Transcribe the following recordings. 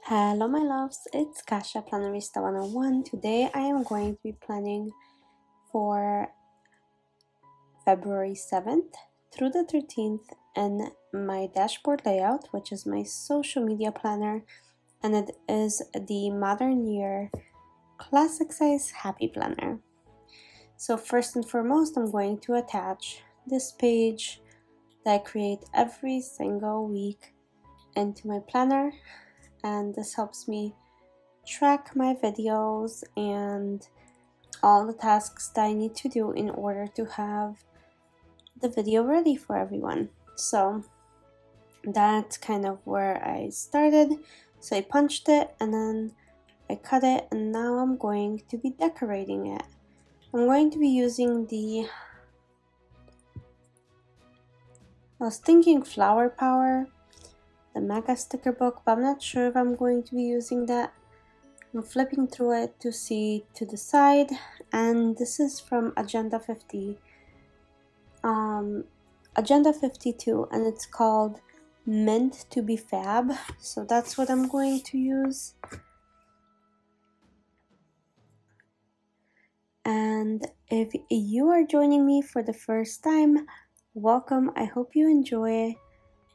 Hello my loves, it's Kasha Plannerista 101. Today I am going to be planning for February 7th through the 13th in my dashboard layout, which is my social media planner, and it is the Modern Year Classic Size Happy Planner. So first and foremost, I'm going to attach this page that I create every single week into my planner, and this helps me track my videos and all the tasks that I need to do in order to have the video ready for everyone. So that's kind of where I started. So I punched it and then I cut it, and now I'm going to be decorating it. I'm going to be using I was thinking Flower Power, the Mega Sticker Book, but I'm not sure if I'm going to be using that. I'm flipping through it to see to the side, and this is from Agenda 52, and it's called Meant to be Fab. So that's what I'm going to use. And if you are joining me for the first time, welcome. I hope you enjoy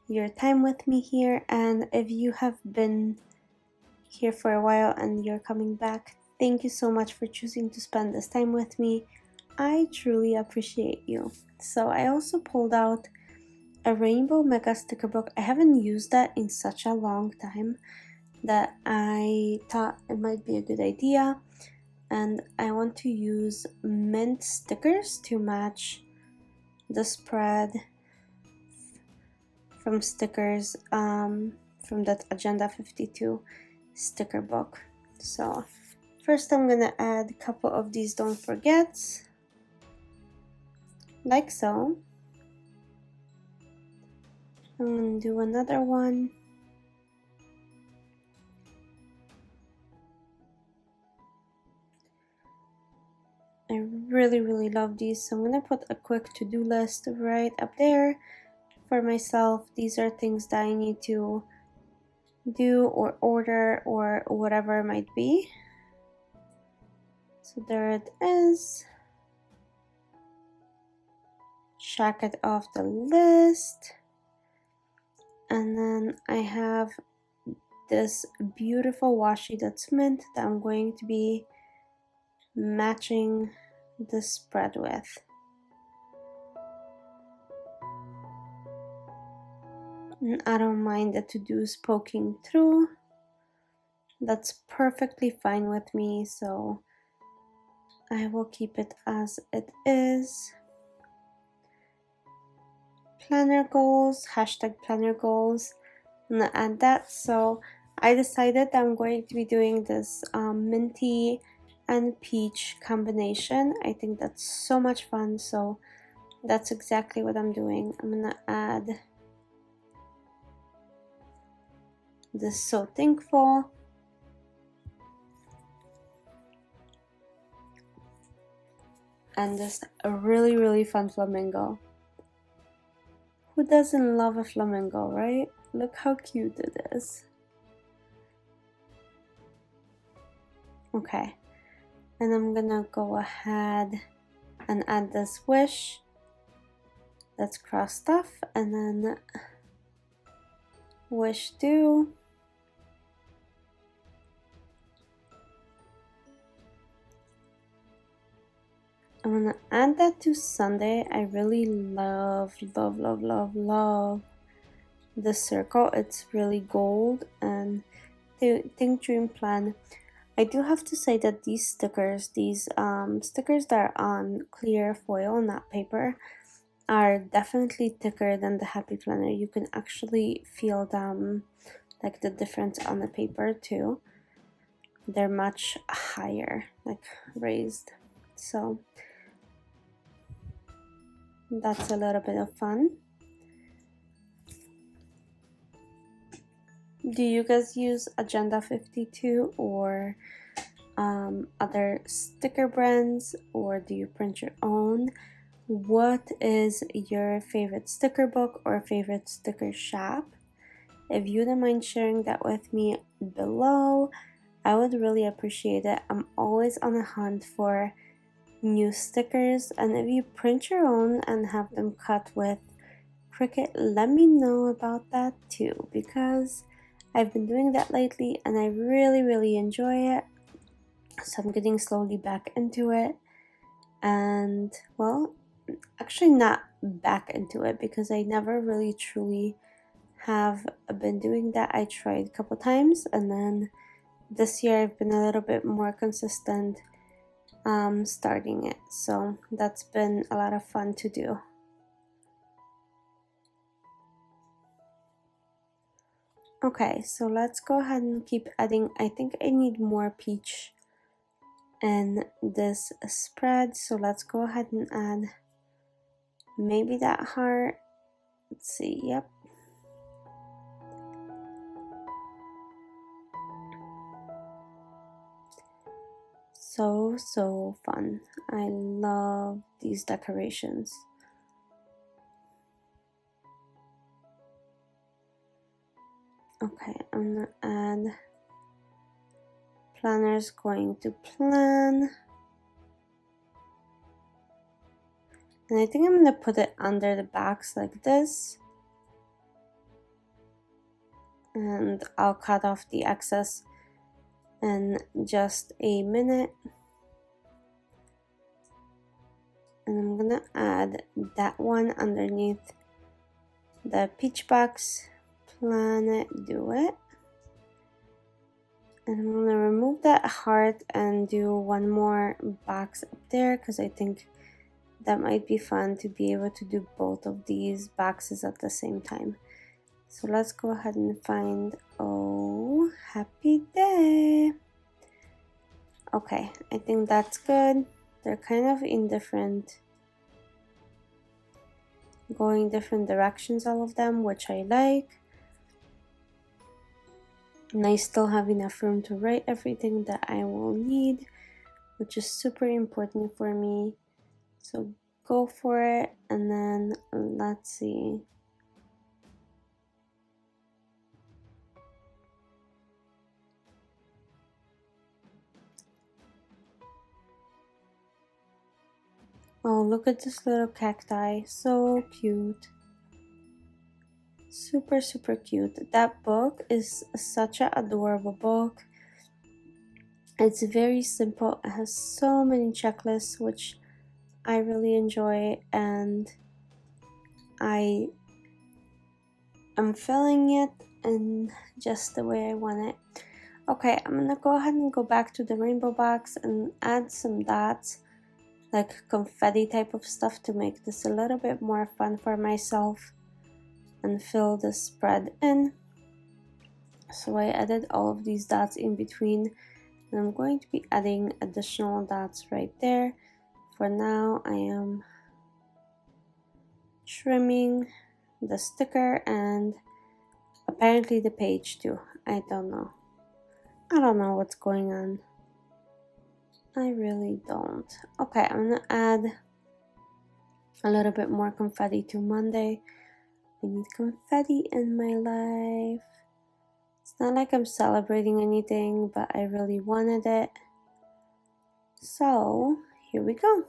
your time with me here, and if you have been here for a while and you're coming back, thank you so much for choosing to spend this time with me. I truly appreciate you. So I also pulled out a rainbow mega sticker book. I haven't used that in such a long time that I thought it might be a good idea, and I want to use mint stickers to match the spread from stickers from that Agenda 52 sticker book. So first I'm gonna add a couple of these don't forgets, like so. I'm gonna do another one. I really love these, so I'm gonna put a quick to-do list right up there for myself. These are things that I need to do or order or whatever it might be. So there it is. Check it off the list. And then I have this beautiful washi that's mint that I'm going to be matching the spread with. And I don't mind the to-dos poking through. That's perfectly fine with me, so I will keep it as it is. Planner goals, hashtag planner goals. I'm gonna add that. So I decided that I'm going to be doing this minty and peach combination. I think that's so much fun, so that's exactly what I'm doing. I'm gonna add this So Thankful, and this a really fun flamingo. Who doesn't love a flamingo, right? Look how cute it is. Okay, and I'm gonna go ahead and add this wish that's crossed off, and then wish do. I'm gonna add that to Sunday. I really love the circle. It's really gold, and Think Dream Plan. I do have to say that these stickers that are on clear foil, not paper, are definitely thicker than the Happy Planner. You can actually feel them, like the difference on the paper too. They're much higher, like raised. So that's a little bit of fun. Do you guys use Agenda 52 or other sticker brands, or do you print your own? What is your favorite sticker book or favorite sticker shop? If you don't mind sharing that with me below, I would really appreciate it. I'm always on a hunt for new stickers, and if you print your own and have them cut with Cricut, let me know about that too, because I've been doing that lately and I really enjoy it. So I'm getting slowly back into it, and well, actually not back into it because I never really truly have been doing that. I tried a couple times, and then this year I've been a little bit more consistent starting it, so that's been a lot of fun to do. Okay, so let's go ahead and keep adding. I think I need more peach in this spread, so let's go ahead and add maybe that heart. Let's see, yep. So fun. I love these decorations. Okay, I'm gonna add planners going to plan. And I think I'm gonna put it under the box like this. And I'll cut off the excess in just a minute. And I'm gonna add that one underneath the peach box. Plan it, do it. And I'm gonna remove that heart and do one more box up there, because I think that might be fun to be able to do both of these boxes at the same time. So let's go ahead and find, oh, happy day. Okay, I think that's good. They're kind of in going different directions, all of them, which I like. And I still have enough room to write everything that I will need, which is super important for me. So go for it, and then let's see. Oh, look at this little cacti, so cute. Super cute. That book is such an adorable book. It's very simple. It has so many checklists, which I really enjoy, and I am filling it in just the way I want it. Okay, I'm gonna go ahead and go back to the rainbow box and add some dots, like confetti type of stuff, to make this a little bit more fun for myself and fill the spread in. So I added all of these dots in between, and I'm going to be adding additional dots right there. For now, I am trimming the sticker and apparently the page too. I don't know what's going on. I really don't. Okay, I'm gonna add a little bit more confetti to Monday. I need confetti in my life. It's not like I'm celebrating anything, but I really wanted it. So here we go.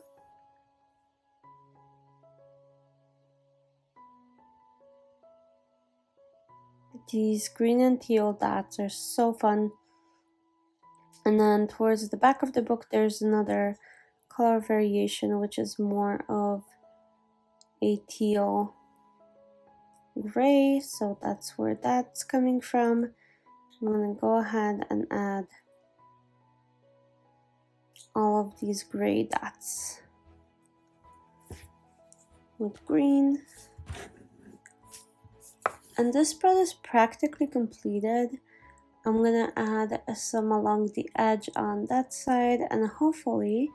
These green and teal dots are so fun. And then towards the back of the book, there's another color variation, which is more of a teal gray. So that's where that's coming from. I'm gonna go ahead and add all of these gray dots with green. And this spread is practically completed. I'm gonna add some along the edge on that side, and hopefully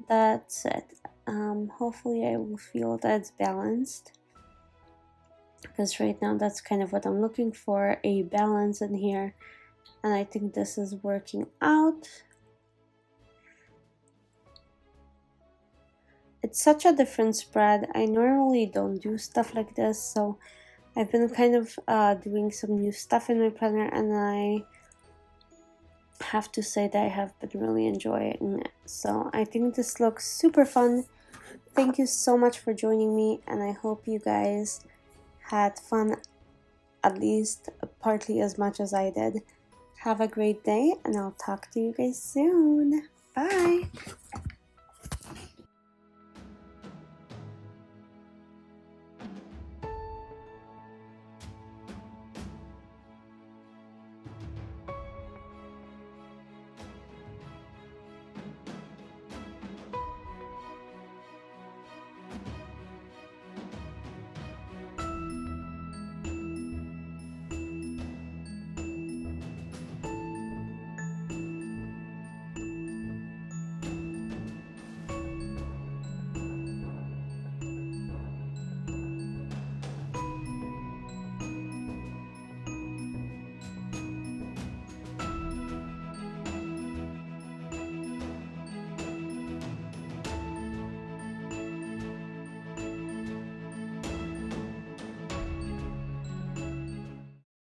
that's it. Hopefully I will feel that it's balanced, because right now that's kind of what I'm looking for, a balance in here, and I think this is working out. It's such a different spread. I normally don't do stuff like this, so I've been kind of doing some new stuff in my planner, and I have to say that I have been really enjoying it. So I think this looks super fun. Thank you so much for joining me, and I hope you guys had fun at least partly as much as I did. Have a great day, and I'll talk to you guys soon. Bye!